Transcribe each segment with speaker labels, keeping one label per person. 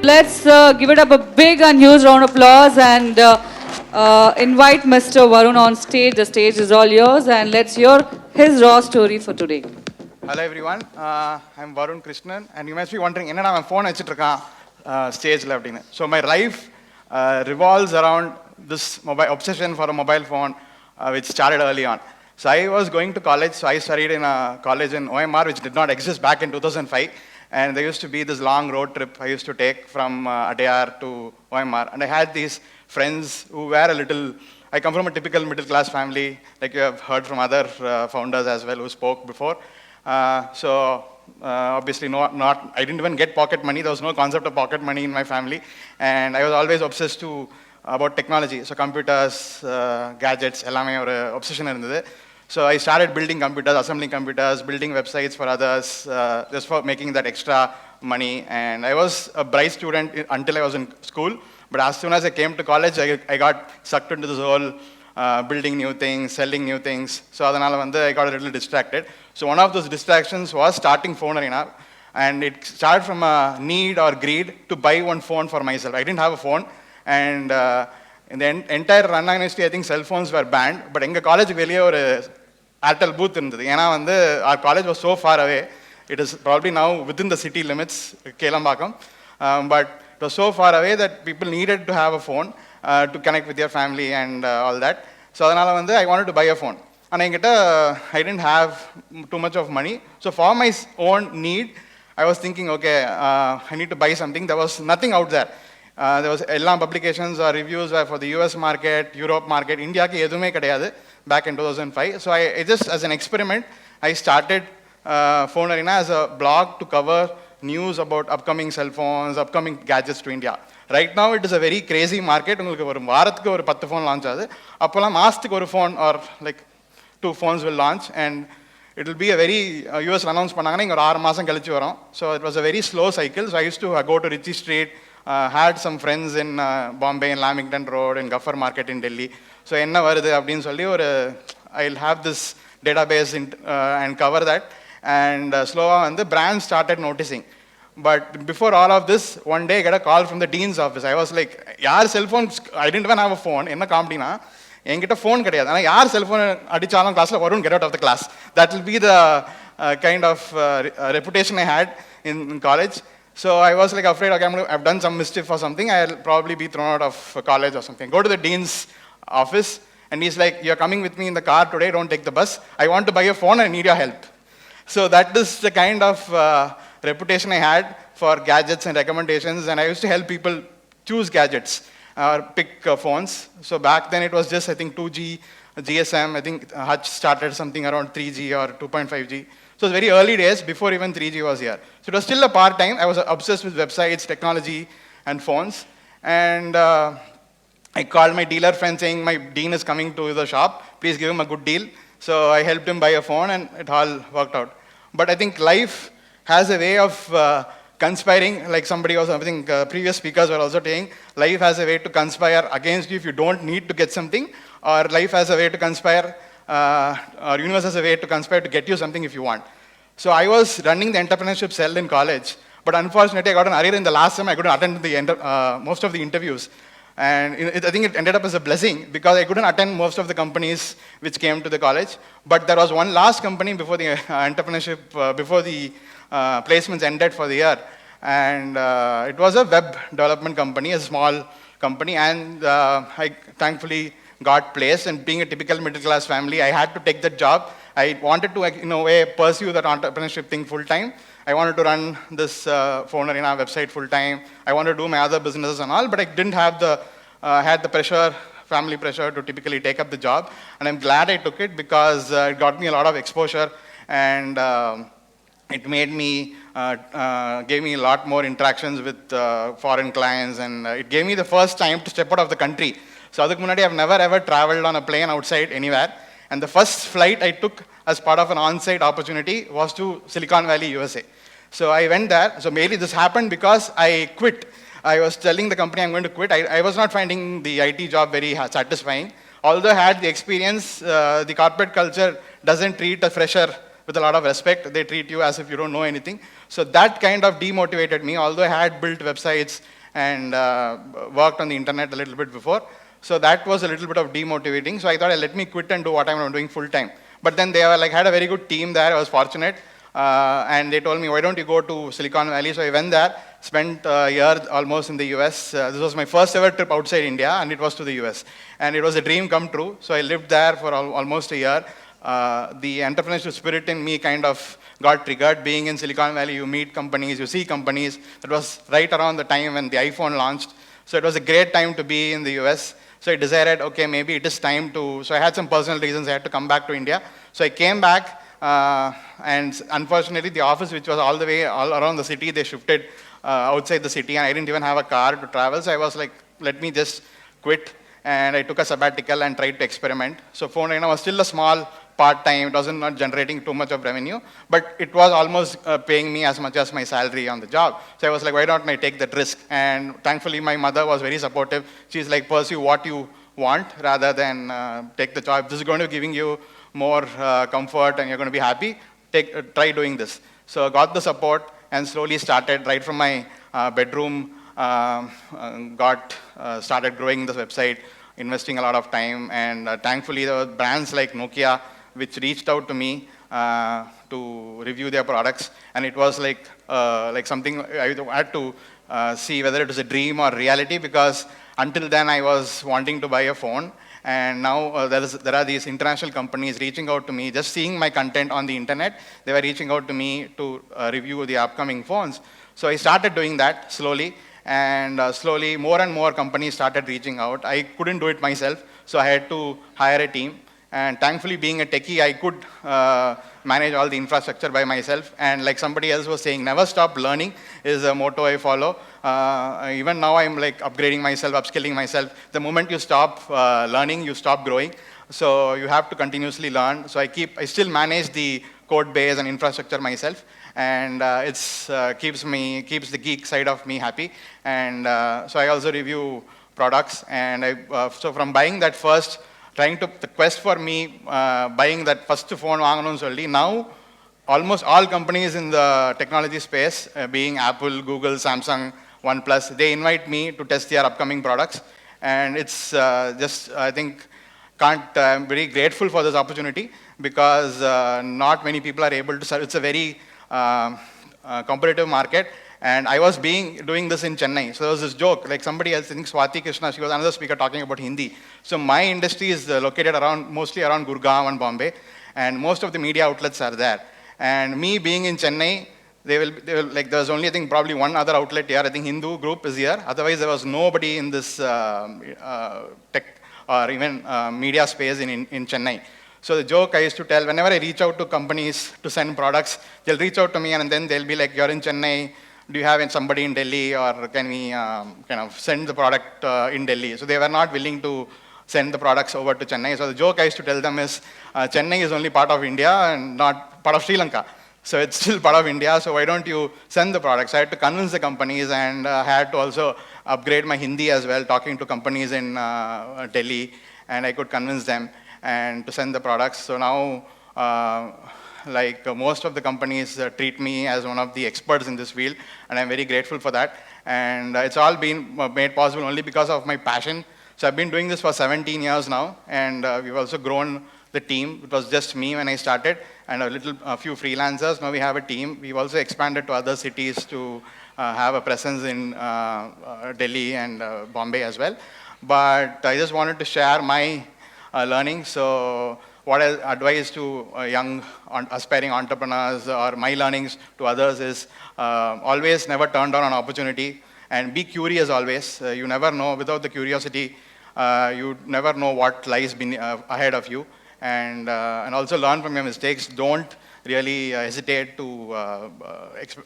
Speaker 1: let's give it up a big and huge round of applause and invite Mr. Varun on stage. The stage is all yours and let's hear his raw story for today.
Speaker 2: Hello everyone, I'm Varun Krishnan and you must be wondering, enna na phone stage la appadina. So my life revolves around this mobile obsession for a mobile phone which started early on. So I was going to college, so I studied in a college in OMR which did not exist back in 2005. And there used to be this long road trip I used to take from Adyar to OMR. And I had these friends who were a little, I come from a typical middle class family, like you have heard from other founders as well who spoke before. Obviously I didn't even get pocket money. There was no concept of pocket money in my family. And I was always obsessed about technology. So computers, gadgets, ellame or obsession irundhathu. So I started building computers, assembling computers, building websites for others, just for making that extra money. And I was a bright student until I was in school. But as soon as I came to college, I got sucked into this whole building new things, selling new things. So I got a little distracted. So one of those distractions was starting Fonearena. And it started from a need or greed to buy one phone for myself. I didn't have a phone. And in the entire Run University, I think cell phones were banned. But in college, we had an Airtel booth. Our college was so far away. It is probably now within the city limits, Kelambakam. But it was so far away that people needed to have a phone to connect with their family and all that. So I wanted to buy a phone. And I didn't have too much of money. So for my own need, I was thinking, okay, I need to buy something. There was nothing out there. There was all publications or reviews were for the US market, Europe market, India ki edume kadayadu back in 2005. So I just, as an experiment, I started Fonearena as a blog to cover news about upcoming cell phones, upcoming gadgets to India. Right now, it is a very crazy market. உங்களுக்கு ஒரு வாரத்துக்கு ஒரு 10 phone launch ஆகுது. அப்போலாம் மாசத்துக்கு ஒரு phone or like 2 phones will launch and it will be a very US announce பண்ணாங்கன்னா இங்க ஒரு 6 மாசம் கழிச்சு வரும். So it was a very slow cycle. So I used to go to Ritchie Street, had some friends in Bombay, in Lamington Road, in Gaffer Market in Delhi. So enna varudhu appdin solli I'll have this database and cover that. And slowly and the brand started noticing. But before all of this, one day I got a call from the dean's office. I was like, yaar cell phone, I didn't even have a phone. Enna comedy na? Enkita phone kadiyadu. Ana yaar cell phone adichalam class la Varun, get out of the class. That will be the kind of reputation I had in college. So I was like afraid, okay, I've done some mischief or something, I'll probably be thrown out of college or something. Go to the dean's office and he's like, you're coming with me in the car today, don't take the bus. I want to buy a phone, I need your help. So that is the kind of reputation I had for gadgets and recommendations, and I used to help people choose gadgets or pick phones. So back then it was just, I think, 2G, GSM, I think Hutch started something around 3G or 2.5G. So it was very early days before even 3G was here. So it was still a part-time. I was obsessed with websites, technology, and phones. And I called my dealer friend saying, my dean is coming to the shop. Please give him a good deal. So I helped him buy a phone and it all worked out. But I think life has a way of conspiring, like somebody was, I think previous speakers were also saying, life has a way to conspire against you if you don't need to get something, or life has a way to conspire or universe has a way to conspire to get you something if you want. So I was running the entrepreneurship cell in college, but unfortunately I got an arrear in the last sem. I couldn't attend most of the interviews. And I think it ended up as a blessing because I couldn't attend most of the companies which came to the college. But there was one last company before the entrepreneurship, before the placements ended for the year. And it was a web development company, a small company. And I thankfully got placed, and being a typical middle class family, I had to take that job. I wanted to, in a way, pursue that entrepreneurship thing full time. I wanted to run this Fonearena website full time. I wanted to do my other businesses and all, but I didn't have had the pressure, family pressure to typically take up the job. And I'm glad I took it because it got me a lot of exposure and it made me, gave me a lot more interactions with foreign clients, and it gave me the first time to step out of the country. So I've never ever traveled on a plane outside anywhere. And the first flight I took as part of an on-site opportunity was to Silicon Valley, USA. So I went there. So mainly this happened because I quit. I was telling the company I'm going to quit. I was not finding the IT job very satisfying. Although I had the experience, the corporate culture doesn't treat a fresher with a lot of respect. They treat you as if you don't know anything. So that kind of demotivated me. Although I had built websites and worked on the internet a little bit before. So that was a little bit of demotivating. So I thought, let me quit and do what I'm doing full time. But then they were like, had a very good team there. I was fortunate. And they told me, why don't you go to Silicon Valley? So I went there, spent a year almost in the US. This was my first ever trip outside India, and it was to the US. And it was a dream come true. So I lived there for almost a year. The entrepreneurship spirit in me kind of got triggered. Being in Silicon Valley, you meet companies, you see companies. That was right around the time when the iPhone launched. So it was a great time to be in the US. So I decided, okay, maybe it is time to, so I had some personal reasons I had to come back to India. So I came back, and unfortunately the office, which was all around the city, they shifted outside the city, and I didn't even have a car to travel. So I was like, let me just quit. And I took a sabbatical and tried to experiment. So Fonearena was still a small part-time. It wasn't not generating too much of revenue, but it was almost paying me as much as my salary on the job. So I was like, why don't I take that risk? And thankfully, my mother was very supportive. She's like, pursue what you want rather than take the job. This is going to be giving you more comfort and you're going to be happy. Try doing this. So I got the support and slowly started right from my bedroom, started growing this website, investing a lot of time, and thankfully there were brands like Nokia which reached out to me to review their products, and it was like something I had to see whether it was a dream or reality, because until then I was wanting to buy a phone, and now there are these international companies reaching out to me, just seeing my content on the internet. They were reaching out to me to review the upcoming phones. So I started doing that slowly, and slowly more and more companies started reaching out. I couldn't do it myself, so I had to hire a team. And thankfully, being a techie, I could manage all the infrastructure by myself. And like somebody else was saying, never stop learning is a motto I follow. Even now, I'm like upgrading myself, upskilling myself. The moment you stop learning, you stop growing. So you have to continuously learn. So I still manage the code base and infrastructure myself. And it's keeps the geek side of me happy. And so I also review products. And so from buying that first, the quest for me, buying that first phone, now almost all companies in the technology space, being Apple, Google, Samsung, OnePlus, they invite me to test their upcoming products. And it's I think, I'm very grateful for this opportunity, because not many people are able to serve. It's a very competitive market. And I was doing this in Chennai. So there was this joke, like somebody else, I think Swati Krishnan, she was another speaker talking about Hindi. So my industry is located mostly around Gurgaon and Bombay, and most of the media outlets are there. And me being in Chennai, they will like, there's only, I think, probably one other outlet here. I think Hindu group is here. Otherwise, there was nobody in this tech or even media space in Chennai. So the joke I used to tell, whenever I reach out to companies to send products, they'll reach out to me and then they'll be like, you're in Chennai, do you have somebody in Delhi, or can we kind of send the product in Delhi? So they were not willing to send the products over to Chennai. So the joke I used to tell them is, Chennai is only part of India and not part of Sri Lanka. So it's still part of India, so why don't you send the products? I had to convince the companies, and I had to also upgrade my Hindi as well, talking to companies in Delhi, and I could convince them and to send the products. So now, most of the companies treat me as one of the experts in this field, and I'm very grateful for that. And it's all been made possible only because of my passion. So I've been doing this for 17 years now, and we've also grown the team. It was just me when I started, and a few freelancers. Now we have a team. We've also expanded to other cities to have a presence in Delhi and Bombay as well. But I just wanted to share my learning. So what I advise to young aspiring entrepreneurs, or my learnings to others, is always never turn down an opportunity, and be curious always. You never know. Without the curiosity, you never know what lies ahead of you. And also learn from your mistakes. Don't really hesitate to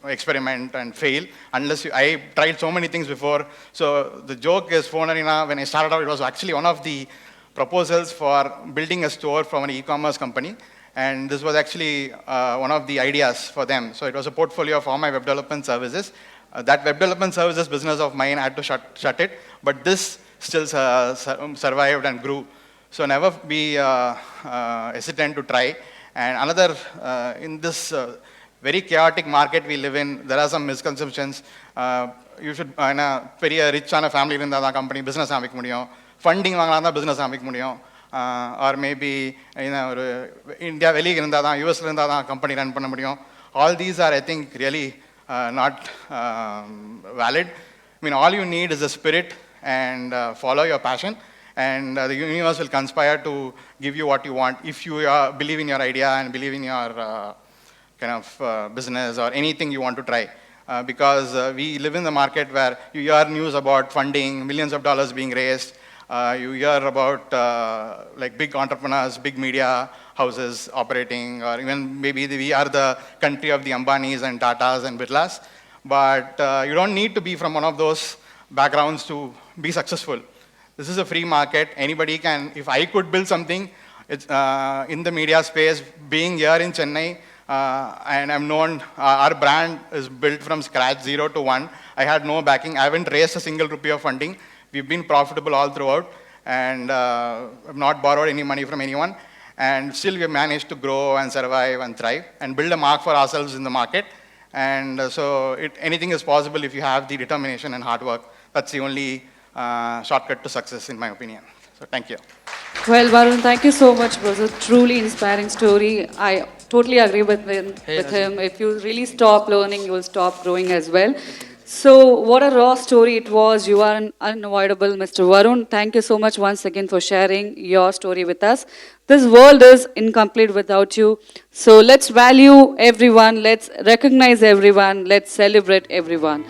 Speaker 2: experiment and fail unless I tried so many things before. So the joke is, Fonearena, when I started out, it was actually one of the proposals for building a store from an e-commerce company, and this was actually one of the ideas for them. So it was a portfolio for my web development services. That web development services business of mine, I had to shut it, but this still survived and grew. So never be hesitant to try. And another, in this very chaotic market we live in. There are some misconceptions. You should, பெரிய ரிச்சான family இருந்தால் தான் company business ஆரம்பிக்க முடியும், funding வாங்கினா தான் business ஆரம்பிக்க முடியும், ஆர் மேபி ஒரு இந்தியா வெளியே இருந்தால் தான், யூஎஸ்ல இருந்தால் தான் கம்பெனி ரன் பண்ண முடியும். All these are, I think, really not valid. I mean, all you need is a spirit and follow your passion, and the universe will conspire to give you what you want if you believe in your idea and believe in your kind of business or anything you want to try. Because we live in the market where you hear news about funding, millions of dollars being raised. You hear about like big entrepreneurs, big media houses operating, or even maybe we are the country of the Ambanis and Tatas and Birlas. But you don't need to be from one of those backgrounds to be successful. This is a free market. Anybody can. If I could build something, it's in the media space, being here in Chennai, and I'm known, our brand is built from scratch, 0 to 1. I had no backing. I haven't raised a single rupee of funding. We've been profitable all throughout, and I've not borrowed any money from anyone. And still we've managed to grow and survive and thrive and build a mark for ourselves in the market. And so anything is possible if you have the determination and hard work. That's the only shortcut to success, in my opinion. So thank you.
Speaker 1: Well, Varun, thank you so much. It was a truly inspiring story. I totally agree with him. If you really stop learning, you will stop growing as well. So, what a raw story it was. You are an unavoidable Mr. Varun. Thank you so much once again for sharing your story with us. This world is incomplete without you. So, let's value everyone. Let's recognize everyone. Let's celebrate everyone.